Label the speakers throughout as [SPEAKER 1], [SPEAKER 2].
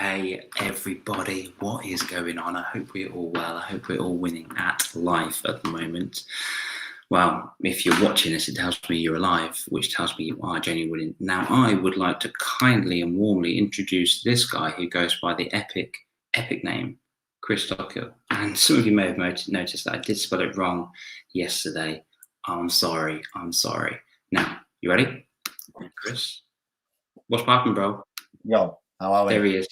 [SPEAKER 1] Hey everybody, what is going on? I hope we're all well. I hope we're all winning at life at the moment. Well, if you're watching this, it tells me you're alive, which tells me you are genuinely winning. Now, I would like to kindly and warmly introduce this guy who goes by the epic name, Kristin. And some of you may have noticed that I did spell it wrong yesterday. I'm sorry. Now, you ready? Chris? What's poppin', bro?
[SPEAKER 2] Yo, how are we?
[SPEAKER 1] There he is.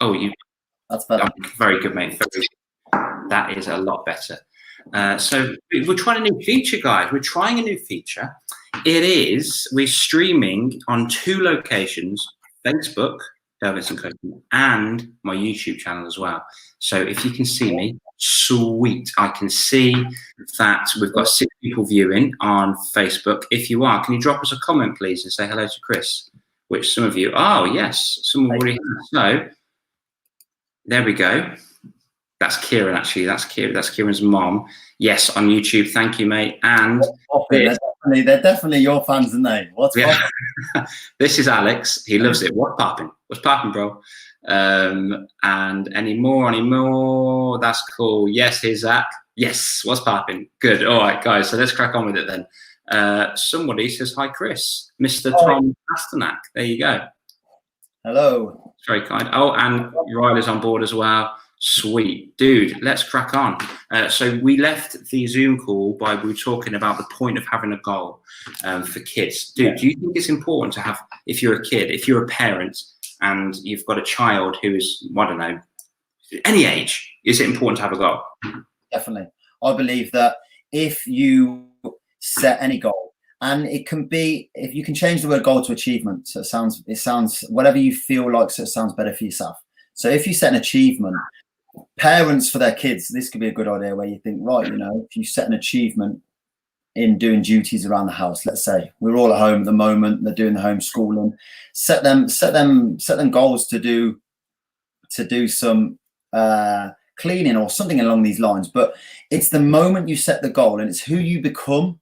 [SPEAKER 1] Oh,
[SPEAKER 2] That's better.
[SPEAKER 1] Very good, mate. That is a lot better. So we're trying a new feature, guys. We're trying a new feature. We're streaming on 2 locations, Facebook, and my YouTube channel as well. So if you can see me, sweet. I can see that we've got 6 people viewing on Facebook. If you are, can you drop us a comment, please, and say hello to Chris? Which some of you, oh yes, some already have. So there we go. That's Kieran, actually. That's Kieran's mom. Yes, on YouTube. Thank you, mate. And
[SPEAKER 2] they're definitely your fans, aren't they? What's poppin'?
[SPEAKER 1] This is Alex. He loves it. What's poppin', bro? And any more? That's cool. Yes, here's Zach. Yes, what's poppin'? Good. All right, guys. So let's crack on with it then. Somebody says hi, Chris. Mr. Tom Pasternak. There you go.
[SPEAKER 2] Hello.
[SPEAKER 1] It's very kind. Oh, and Riley's on board as well. Sweet. Dude, let's crack on. So we left the Zoom call we were talking about the point of having a goal for kids. Dude, do you think it's important to have, if you're a kid, if you're a parent and you've got a child who is, I don't know, any age, is it important to have a goal?
[SPEAKER 2] Definitely. I believe that if you set any goal, and it can be, if you can change the word goal to achievement, so it sounds whatever you feel like, so it sounds better for yourself. So if you set an achievement, parents for their kids, this could be a good idea where you think, right, if you set an achievement in doing duties around the house, let's say we're all at home at the moment, they're doing the homeschooling, set them goals to do some cleaning or something along these lines. But it's the moment you set the goal and it's who you become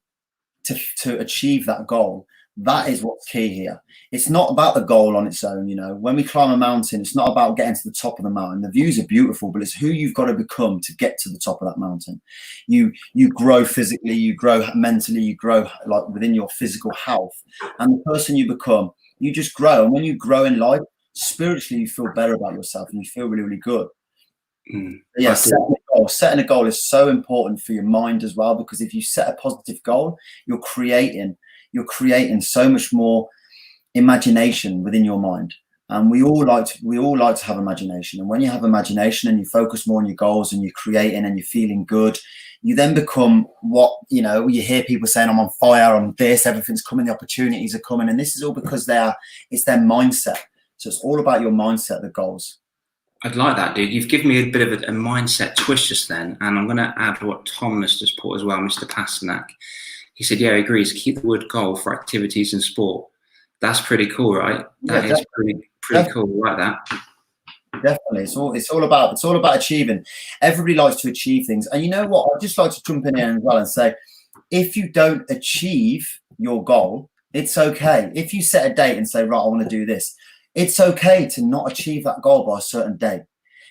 [SPEAKER 2] to achieve that goal. That is what's key here. It's not about the goal on its own. When we climb a mountain, it's not about getting to the top of the mountain. The views are beautiful, but it's who you've got to become to get to the top of that mountain. You grow physically, you grow mentally, you grow like within your physical health, and the person you become, you just grow. And when you grow in life, spiritually, you feel better about yourself and you feel really, really good. Yeah, setting a goal is so important for your mind as well, because if you set a positive goal, you're creating so much more imagination within your mind. And we all like to have imagination. And when you have imagination and you focus more on your goals and you're creating and you're feeling good, you then become what, you hear people saying, I'm on fire, on this, everything's coming, the opportunities are coming. And this is all because it's their mindset. So it's all about your mindset, the goals.
[SPEAKER 1] I'd like that, dude. You've given me a bit of a mindset twist just then. And I'm going to add what Tom has just put as well, Mr. Pasternak. He said, yeah, he agrees. Keep the word goal for activities and sport. That's pretty cool, right? That is pretty cool. I like that.
[SPEAKER 2] Definitely. It's all about achieving. Everybody likes to achieve things. And you know what? I'd just like to jump in here as well and say, if you don't achieve your goal, it's okay. If you set a date and say, right, I want to do this, it's okay to not achieve that goal by a certain date,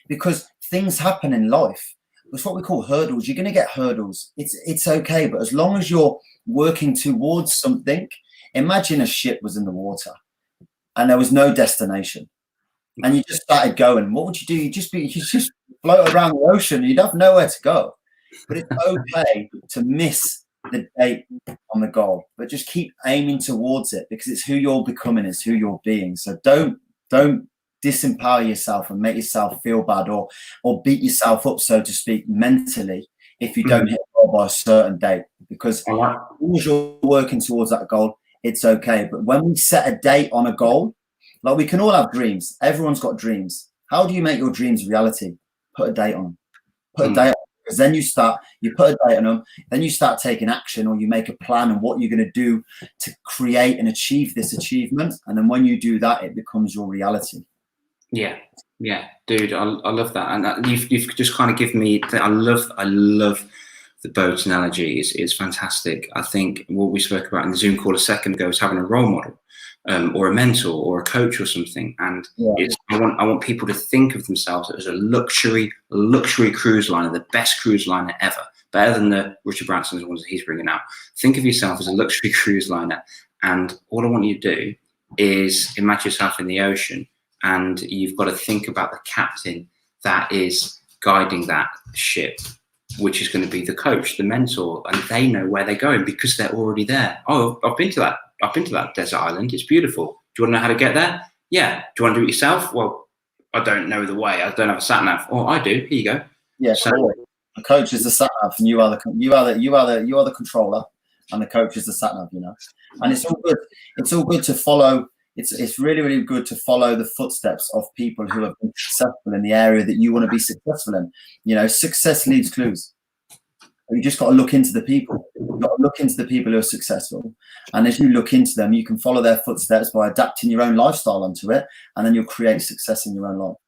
[SPEAKER 2] because things happen in life. It's what we call hurdles. You're going to get hurdles. It's okay. But as long as you're working towards something, imagine a ship was in the water and there was no destination and you just started going. What would you do? You just float around the ocean. You'd have nowhere to go. But it's okay to miss the date on the goal, but just keep aiming towards it, because it's who you're becoming, it's who you're being. So don't disempower yourself and make yourself feel bad or beat yourself up, so to speak, mentally, if you don't hit the goal by a certain date, because as you're working towards that goal, it's okay. But when we set a date on a goal, like, we can all have dreams. Everyone's got dreams. How do you make your dreams reality? Put a date on them. Put a date on them. Because then you put a date on them, then you start taking action, or you make a plan on what you're going to do to create and achieve this achievement. And then when you do that, it becomes your reality.
[SPEAKER 1] Yeah, dude, I love that. And you've just kind of given me, I love the boat analogy. It's fantastic. I think what we spoke about in the Zoom call a second ago is having a role model. or a mentor or a coach or something. And I want people to think of themselves as a luxury cruise liner, the best cruise liner ever, better than the Richard Branson's ones that he's bringing out. Think of yourself as a luxury cruise liner, and all I want you to do is imagine yourself in the ocean, and you've got to think about the captain that is guiding that ship, which is going to be the coach, the mentor, and they know where they're going because they're already there. Oh, I've been to that desert island. It's beautiful. Do you want to know how to get there? Yeah. Do you want to do it yourself? Well, I don't know the way. I don't have a sat nav. Oh, I do. Here you go.
[SPEAKER 2] Yeah. So the coach is the sat nav, and you are the controller, and the coach is the sat nav. You know, and it's all good. It's all good to follow. It's really, really good to follow the footsteps of people who have been successful in the area that you want to be successful in. You know, success leaves clues. You just got to look into the people. You've got to look into the people who are successful. And as you look into them, you can follow their footsteps by adapting your own lifestyle onto it. And then you'll create success in your own life.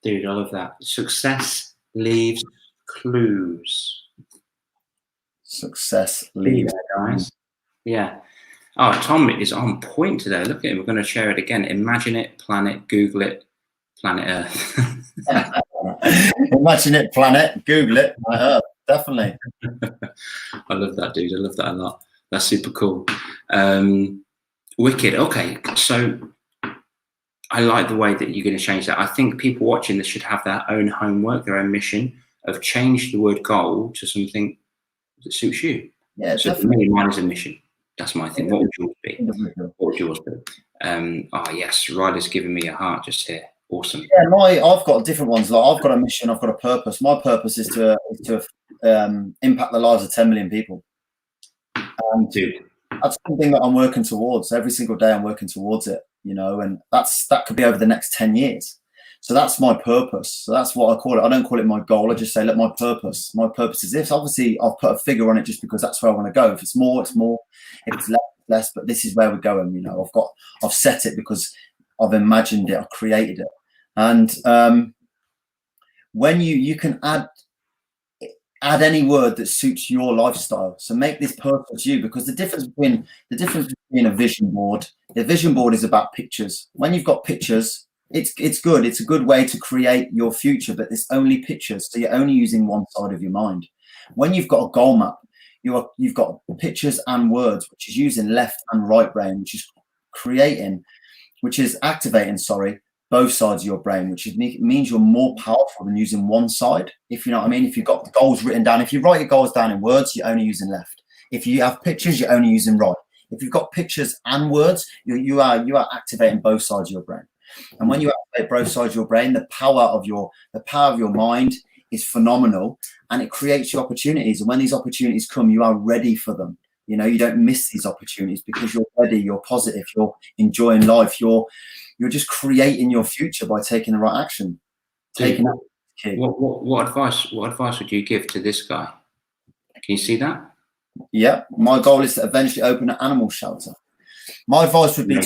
[SPEAKER 1] Dude, I love that. Success leaves clues.
[SPEAKER 2] Success leaves
[SPEAKER 1] guys. Yeah. Oh, Tom is on point today. Look at him. We're going to share it again. Imagine it, planet, Google it, planet Earth.
[SPEAKER 2] Imagine it, planet, Google it, planet Earth. Definitely.
[SPEAKER 1] I love that, dude. I love that a lot. That's super cool. Wicked. Okay, so I like the way that you're going to change that. I think people watching this should have their own homework, their own mission of change the word goal to something that suits you.
[SPEAKER 2] Yeah,
[SPEAKER 1] so for me, mine is a mission. That's my thing. What would yours be? What would yours be? Yes, Ryder's giving me a heart just here. Awesome.
[SPEAKER 2] Yeah, I've got different ones. Like I've got a mission, I've got a purpose. My purpose is to impact the lives of 10 million people. And
[SPEAKER 1] dude,
[SPEAKER 2] that's something that I'm working towards. Every single day I'm working towards it, you know, and that could be over the next 10 years. So that's my purpose. So that's what I call it. I don't call it my goal. I just say, look, my purpose. My purpose is this. Obviously, I've put a figure on it just because that's where I want to go. If it's more, it's more. If it's less, it's less. But this is where we're going. You know, I've set it because I've imagined it. I've created it. And when you can add any word that suits your lifestyle. So make this personal to you, because the difference between a vision board. The vision board is about pictures. When you've got pictures, it's good. It's a good way to create your future, but it's only pictures. So you're only using one side of your mind. When you've got a goal map, you've got pictures and words, which is using left and right brain, which is activating, both sides of your brain, which means you're more powerful than using one side. If you know what I mean. If you've got the goals written down, if you write your goals down in words, you're only using left. If you have pictures, you're only using right. If you've got pictures and words, you are activating both sides of your brain. And when you activate both sides of your brain, the power of your mind is phenomenal, and it creates you opportunities. And when these opportunities come, you are ready for them. You know, you don't miss these opportunities because you're ready, you're positive, you're enjoying life, you're just creating your future by taking the right action.
[SPEAKER 1] What advice would you give to this guy? Can you see that?
[SPEAKER 2] Yeah, my goal is to eventually open an animal shelter. My advice would be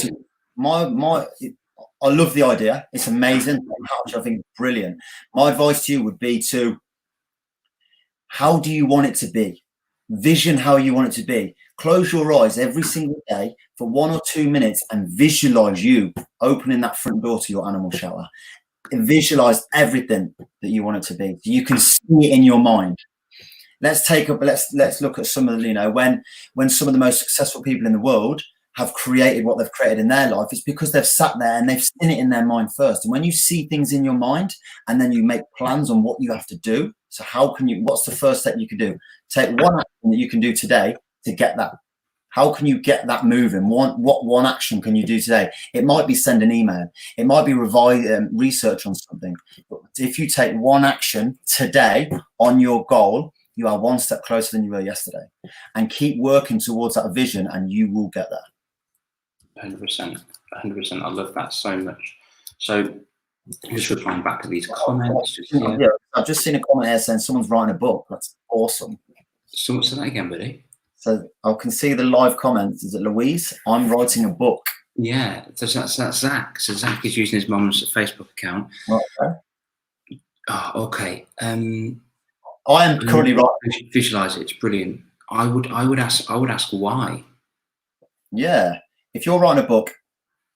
[SPEAKER 2] I love the idea. It's amazing. I think it's brilliant. My advice to you would be how do you want it to be? Vision how you want it to be. Close your eyes every single day for 1 or 2 minutes and visualize you opening that front door to your animal shelter. And visualize everything that you want it to be. So you can see it in your mind. Let's look at some of the, you know, when some of the most successful people in the world have created what they've created in their life, it's because they've sat there and they've seen it in their mind first. And when you see things in your mind and then you make plans on what you have to do, so what's the first step you can do? Take one action that you can do today to get that. How can you get that moving? What one action can you do today? It might be send an email. It might be research on something. But if you take one action today on your goal, you are one step closer than you were yesterday. And keep working towards that vision and you will get there.
[SPEAKER 1] 100%. I love that so much. So just replying back to these comments.
[SPEAKER 2] Yeah, I've just seen a comment here saying someone's writing a book. That's awesome.
[SPEAKER 1] So say that again, buddy.
[SPEAKER 2] So I can see the live comments. Is it Louise? I'm writing a book.
[SPEAKER 1] Yeah, that's Zach. So Zach is using his mum's Facebook account.
[SPEAKER 2] Okay.
[SPEAKER 1] Oh, okay.
[SPEAKER 2] I am currently writing.
[SPEAKER 1] Visualize it. It's brilliant. I would ask why.
[SPEAKER 2] Yeah. if you're writing a book,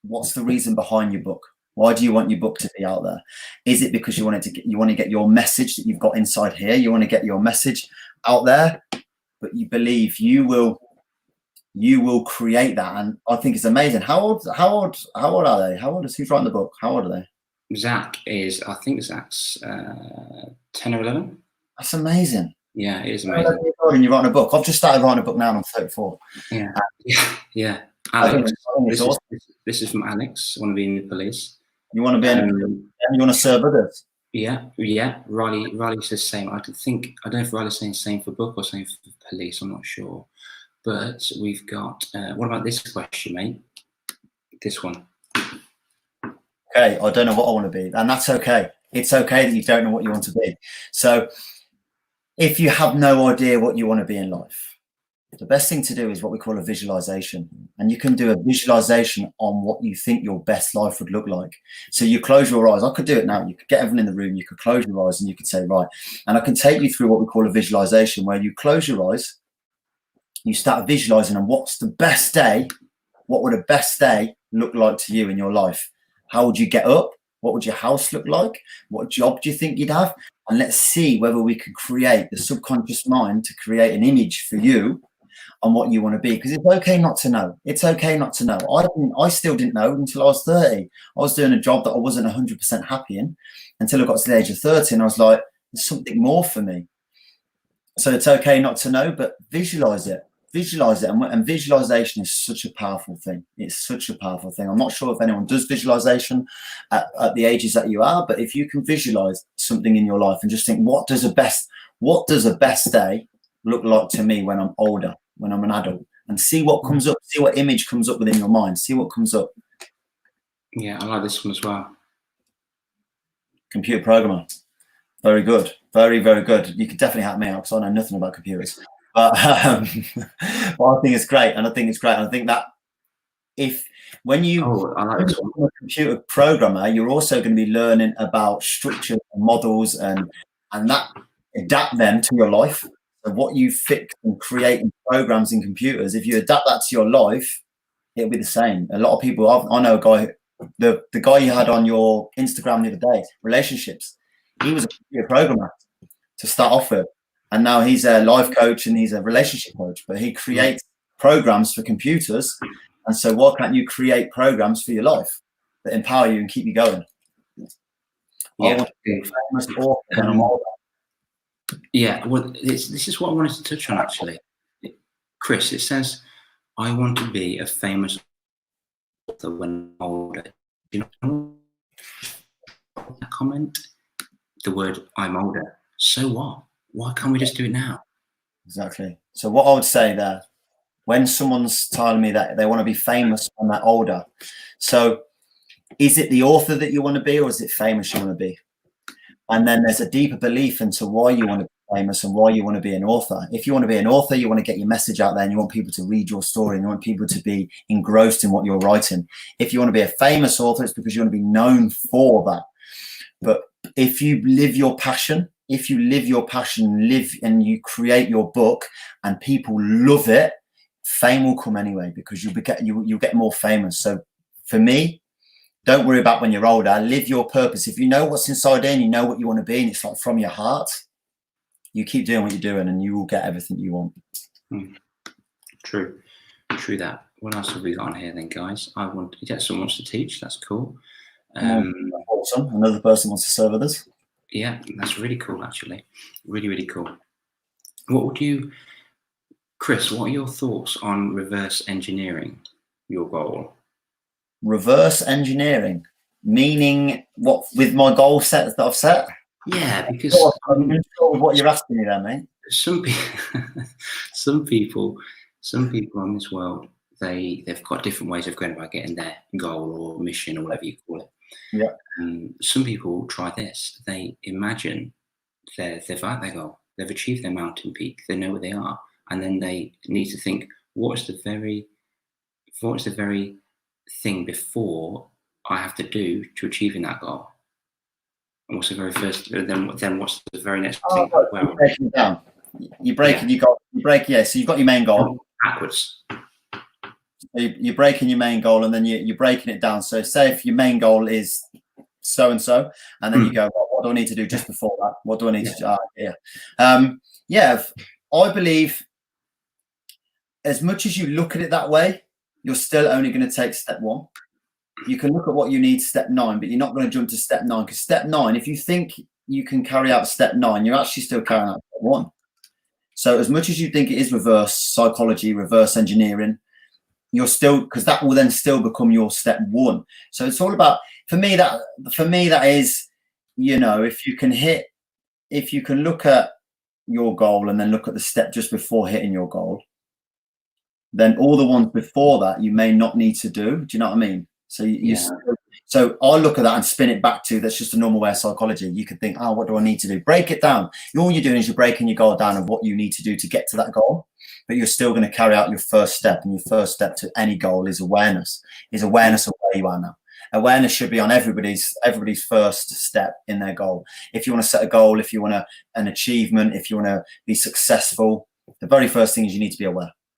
[SPEAKER 2] what's the reason behind your book? Why do you want your book to be out there? Is it because you want to get your message that you've got inside here? You want to get your message out there, but you believe you will create that. And I think it's amazing. How old are they? Who's writing the book? How old are they?
[SPEAKER 1] I think Zach's 10 or 11.
[SPEAKER 2] That's amazing.
[SPEAKER 1] Yeah, it is amazing.
[SPEAKER 2] And you're writing a book. I've just started writing a book now, and I'm 34.
[SPEAKER 1] Yeah. Yeah. Alex,
[SPEAKER 2] awesome.
[SPEAKER 1] this is from Alex. I want to be in the police.
[SPEAKER 2] You want to be and you want to serve others.
[SPEAKER 1] Yeah. Riley says same. I don't know if Riley's saying same for book or same for police. I'm not sure. But we've got, what about this question, mate? This one.
[SPEAKER 2] Okay, I don't know what I want to be, and that's okay. It's okay that you don't know what you want to be. So if you have no idea what you want to be in life, the best thing to do is what we call a visualization. And you can do a visualization on what you think your best life would look like. So you close your eyes. I could do it now. You could get everyone in the room. You could close your eyes and you could say, right. And I can take you through what we call a visualization, where you close your eyes, you start visualizing on what's the best day. What would a best day look like to you in your life? How would you get up? What would your house look like? What job do you think you'd have? And let's see whether we can create the subconscious mind to create an image for you on what you want to be. Because it's okay not to know. It's okay not to know. I still didn't know until I was 30. I was doing a job that I wasn't 100% happy in until I got to the age of 30. And I was like, there's something more for me. So it's okay not to know, but visualize it. Visualize it. And visualization is such a powerful thing. It's such a powerful thing. I'm not sure if anyone does visualization at the ages that you are, but if you can visualize something in your life and just think, what does a best day look like to me when I'm older, when I'm an adult, and see what comes up, see what image comes up within your mind, see what comes up.
[SPEAKER 1] Yeah, I like this one as well.
[SPEAKER 2] Computer programmer. Very good. Very, very good. You could definitely help me out because I know nothing about computers. But I think it's great. And I think that when you become a computer programmer, you're also going to be learning about structure and models and that adapt them to your life. So what you fix and create in programs in computers, if you adapt that to your life, it'll be the same. A lot of people, I know a guy, the guy you had on your Instagram the other day, relationships, he was a computer programmer to start off with. And now he's a life coach and he's a relationship coach, but he creates programs for computers. And so why can't you create programs for your life that empower you and keep you going?
[SPEAKER 1] Yeah.
[SPEAKER 2] I want to be a famous author when I'm older.
[SPEAKER 1] Yeah, well, this is what I wanted to touch on, actually. Chris, it says, I want to be a famous author when I'm older. You know that comment? The word, I'm older. So what? Why can't we just do it now?
[SPEAKER 2] Exactly. So what I would say there, when someone's telling me that they want to be famous when they're older, so is it the author that you want to be, or is it famous you want to be? And then there's a deeper belief into why you want to be famous and why you want to be an author. If you want to be an author, you want to get your message out there and you want people to read your story and you want people to be engrossed in what you're writing. If you want to be a famous author, it's because you want to be known for that. But if you live your passion, live and you create your book and people love it, fame will come anyway because you'll get more famous. So for me, don't worry about when you're older. Live your purpose. If you know what's inside there and you know what you want to be and it's like from your heart, you keep doing what you're doing and you will get everything you want.
[SPEAKER 1] True that. What else have we got on here then, guys? Someone wants to teach. That's cool.
[SPEAKER 2] Awesome. Another person wants to serve others.
[SPEAKER 1] Yeah, that's really cool, actually. Really, really cool. Chris, what are your thoughts on reverse engineering your goal?
[SPEAKER 2] Reverse engineering, meaning what with my goal set that I've set?
[SPEAKER 1] Yeah, because
[SPEAKER 2] I'm not sure what you're asking me there, mate.
[SPEAKER 1] Some people in this world, they've got different ways of going about getting their goal or mission or whatever you call it.
[SPEAKER 2] Yeah.
[SPEAKER 1] Some people try this. They imagine they've had their goal, they've achieved their mountain peak, they know where they are, and then they need to think, what is the very thing before I have to do to achieving that goal? And what's the very first? Then what's the very next thing?
[SPEAKER 2] Well, breaking it down. You break. Yeah. You break. Yeah. So you've got your main goal
[SPEAKER 1] backwards.
[SPEAKER 2] You're breaking your main goal, and then you're breaking it down. So say if your main goal is so and so, and then you go, what do I need to do just before that? What do I need to do? I believe as much as you look at it that way, you're still only going to take step 1. You can look at what you need step 9, but you're not going to jump to step 9, because step 9, if you think you can carry out step 9, you're actually still carrying out step 1. So as much as you think it is reverse psychology, reverse engineering, you're still, because that will then still become your step 1. So it's all about, for me that is, if you can look at your goal and then look at the step just before hitting your goal, then all the ones before that you may not need to do. Do you know what I mean? So so I'll look at that and spin it back to, that's just a normal way of psychology. You could think, what do I need to do? Break it down. All you're doing is you're breaking your goal down of what you need to do to get to that goal, but you're still going to carry out your first step. And your first step to any goal is awareness of where you are now. Awareness should be on everybody's first step in their goal. If you want to set a goal, if you want an achievement, if you want to be successful, the very first thing is you need to be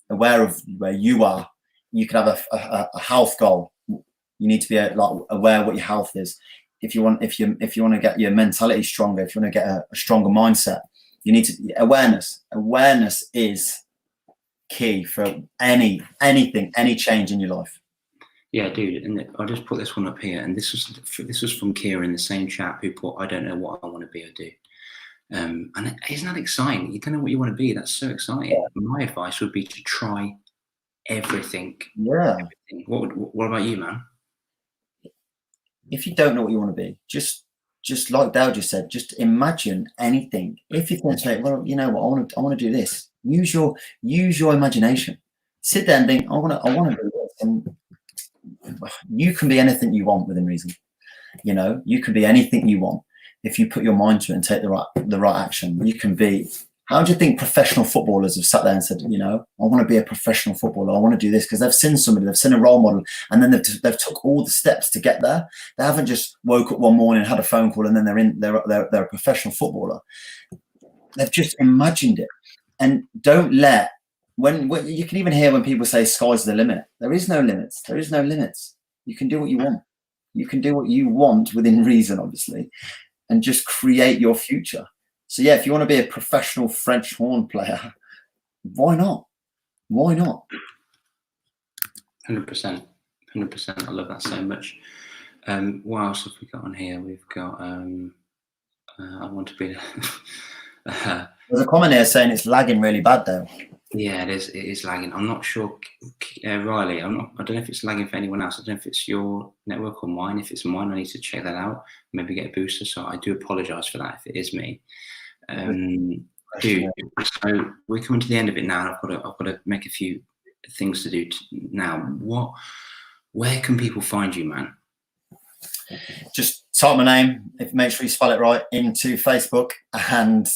[SPEAKER 2] aware of where you are. You could have a health goal. You need to be aware what your health is. If you want to get your mentality stronger, if you want to get a stronger mindset, you need to awareness. Awareness is key for anything, any change in your life.
[SPEAKER 1] Yeah, dude. And I'll just put this one up here. And this was from Kira in the same chat, who put, "I don't know what I want to be or do." And isn't that exciting? You don't know what you want to be. That's so exciting. Yeah. My advice would be to try everything.
[SPEAKER 2] Yeah.
[SPEAKER 1] Everything. What about you, man?
[SPEAKER 2] If you don't know what you want to be, just like Dale just said, just imagine anything. If you think, well, you know what, I want to do this. Use your imagination. Sit there and think, I want to do this. And you can be anything you want within reason. You can be anything you want if you put your mind to it and take the right action. You can be. How do you think professional footballers have sat there and said, I want to be a professional footballer. I want to do this, because they've seen somebody, they've seen a role model, and then they've took all the steps to get there. They haven't just woke up one morning, had a phone call, and then they're a professional footballer. They've just imagined it. And don't let, when you can even hear when people say sky's the limit. There is no limits. There is no limits. You can do what you want. You can do what you want within reason, obviously, and just create your future. So yeah, if you want to be a professional French horn player, why not? Why not?
[SPEAKER 1] 100%. I love that so much. What else have we got on here? We've got I want to be
[SPEAKER 2] there's a comment here saying it's lagging really bad though.
[SPEAKER 1] Yeah, it is lagging. I'm not sure, Riley. I don't know if it's lagging for anyone else. I don't know if it's your network or mine. If it's mine, I need to check that out. Maybe get a booster. So I do apologise for that if it is me. Dude, so we're coming to the end of it now. I've got to make a few things to do now. Where can people find you, man?
[SPEAKER 2] Just type my name. Make sure you spell it right into Facebook and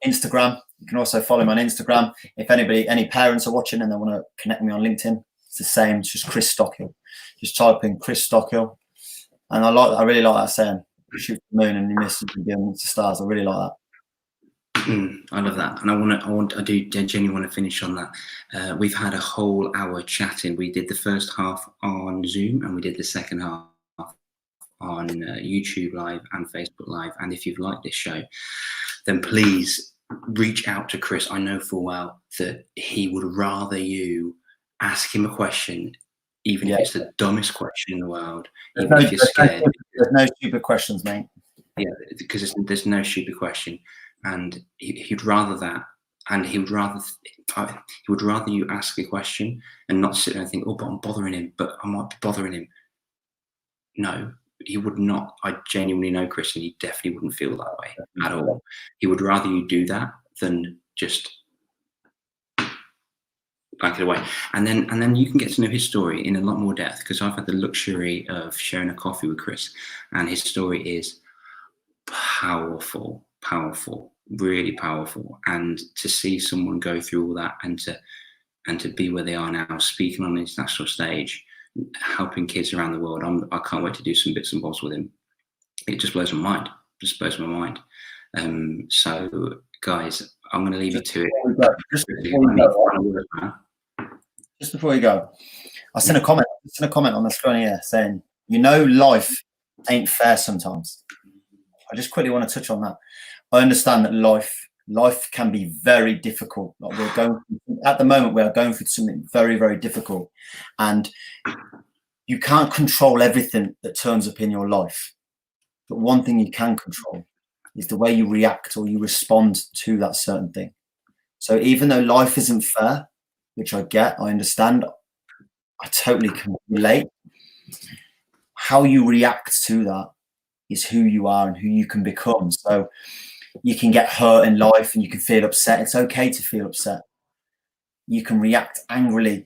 [SPEAKER 2] Instagram. You can also follow me on Instagram. If any parents are watching and they want to connect me on LinkedIn, it's the same. It's just Chris Stockhill. Just type in Chris Stockhill, and I really like that saying. Shoot the moon and you miss the stars. I really like that.
[SPEAKER 1] I love that, and I do genuinely want to finish on that. We've had a whole hour chatting. We did the first half on Zoom, and we did the second half on YouTube Live and Facebook Live. And if you've liked this show, then please reach out to Chris. I know full well that he would rather you ask him a question, even if it's the dumbest question in the world. Even if you're scared.
[SPEAKER 2] There's no stupid questions, mate.
[SPEAKER 1] Yeah, because there's no stupid question. And he'd rather that, and he would rather you ask a question and not sit there and think, oh, but I'm bothering him, but I might be bothering him. No, he would not. I genuinely know Chris, and he definitely wouldn't feel that way at all. He would rather you do that than just back it away. And then you can get to know his story in a lot more depth, because I've had the luxury of sharing a coffee with Chris, and his story is powerful, really powerful. And to see someone go through all that and to be where they are now, speaking on the international stage, helping kids around the world, I can't wait to do some bits and bobs with him. It just blows my mind. So guys, I'm going to leave you to it.
[SPEAKER 2] Just just before you go, I sent a comment on the screen here saying, life ain't fair sometimes. I just quickly want to touch on that. I understand that life can be very difficult. Like at the moment, we are going through something very, very difficult, and you can't control everything that turns up in your life. But one thing you can control is the way you react or you respond to that certain thing. So even though life isn't fair, which I understand, I totally can relate, how you react to that is who you are and who you can become. So you can get hurt in life and you can feel upset. It's okay to feel upset. You can react angrily.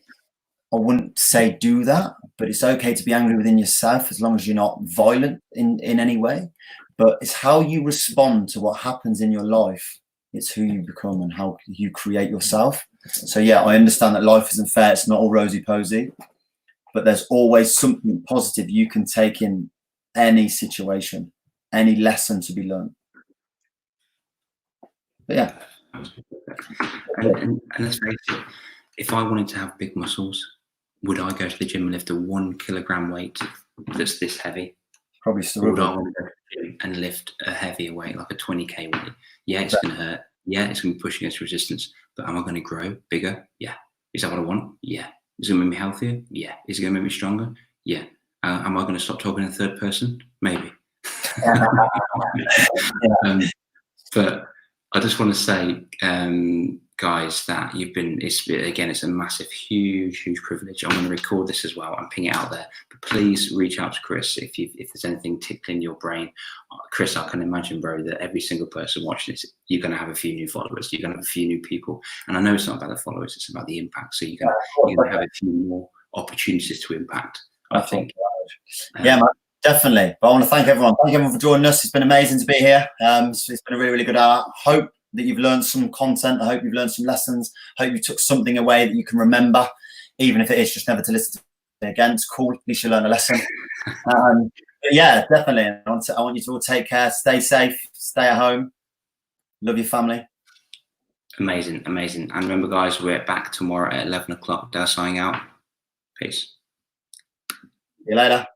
[SPEAKER 2] I wouldn't say do that, but it's okay to be angry within yourself as long as you're not violent in any way. But it's how you respond to what happens in your life. It's who you become and how you create yourself. So yeah, I understand that life isn't fair. It's not all rosy-posy, but there's always something positive you can take in any situation, any lesson to be learned. But yeah.
[SPEAKER 1] And let's face it, if I wanted to have big muscles, would I go to the gym and lift a 1 kilogram weight that's this heavy?
[SPEAKER 2] Probably still.
[SPEAKER 1] Or would I want to go to the gym and lift a heavier weight, like a 20k weight? Yeah, it's going to hurt. Yeah, it's going to be pushing against resistance. But am I going to grow bigger? Yeah. Is that what I want? Yeah. Is it going to make me healthier? Yeah. Is it going to make me stronger? Yeah. Am I going to stop talking in third person? Maybe. But I just want to say, guys, that it's a massive, huge privilege. I'm going to record this as well and ping it out there. But please reach out to Chris if there's anything tickling your brain. Chris, I can imagine, bro, that every single person watching this, you're going to have a few new followers. You're going to have a few new people. And I know it's not about the followers, it's about the impact. So you're going to have a few more opportunities to impact, I think.
[SPEAKER 2] Yeah, man. Definitely. But I want to thank everyone. Thank everyone for joining us. It's been amazing to be here. It's been a really, really good hour. Hope that you've learned some content. I hope you've learned some lessons. I hope you took something away that you can remember, even if it is just never to listen to it again. It's cool. At least you learn a lesson. But yeah, definitely. I want you to all take care. Stay safe. Stay at home. Love your family.
[SPEAKER 1] Amazing. And remember, guys, we're back tomorrow at 11 o'clock. Dale signing out. Peace.
[SPEAKER 2] See you later.